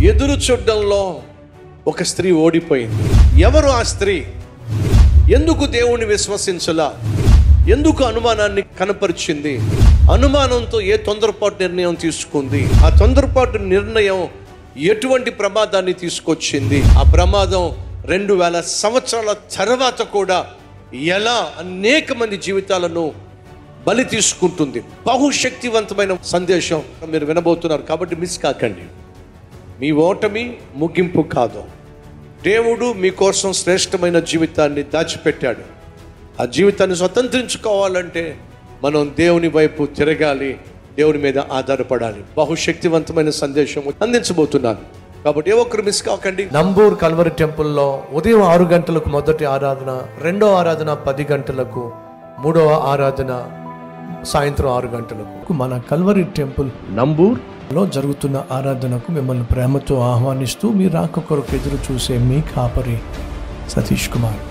ఎదురు చూడడంలో ఒక స్త్రీ ఓడిపోయింది. ఎవరు ఆ స్త్రీ? ఎందుకు దేవుణ్ణి విశ్వసించలా? ఎందుకు అనుమానాన్ని కనపరిచింది? అనుమానంతో ఏ తొందరపాటు నిర్ణయం తీసుకుంది? ఆ తొందరపాటు నిర్ణయం ఎటువంటి ప్రమాదాన్ని తీసుకొచ్చింది? ఆ ప్రమాదం 2000 సంవత్సరాల తర్వాత కూడా ఎలా అనేక మంది జీవితాలను బలి తీసుకుంటుంది. బహుశక్తివంతమైన సందేశం మీరు వినబోతున్నారు, కాబట్టి మిస్ కాకండి. మీ ఓటమి ముగింపు కాదు. దేవుడు మీకోసం శ్రేష్టమైన జీవితాన్ని దాచిపెట్టాడు. ఆ జీవితాన్ని స్వతంత్రించుకోవాలంటే మనం దేవుని వైపు తిరగాలి, దేవుని మీద ఆధారపడాలి. బహుశక్తివంతమైన సందేశం అందించబోతున్నాను, కాబట్టి ఏ ఒక్కరు మిస్ కాకండి. నంబూర్ కల్వరి టెంపుల్లో ఉదయం 6 గంటలకు మొదటి ఆరాధన, రెండో ఆరాధన 10 గంటలకు, మూడవ ఆరాధన సాయంత్రం 6 గంటలకు. మన కల్వరి టెంపుల్ నంబూర్లో జరుగుతున్న ఆరాధనకు మిమ్మల్ని ప్రేమతో ఆహ్వానిస్తూ మీ రాక కొరకు ఎదురు చూసే మీ కాపరి సతీష్ కుమార్.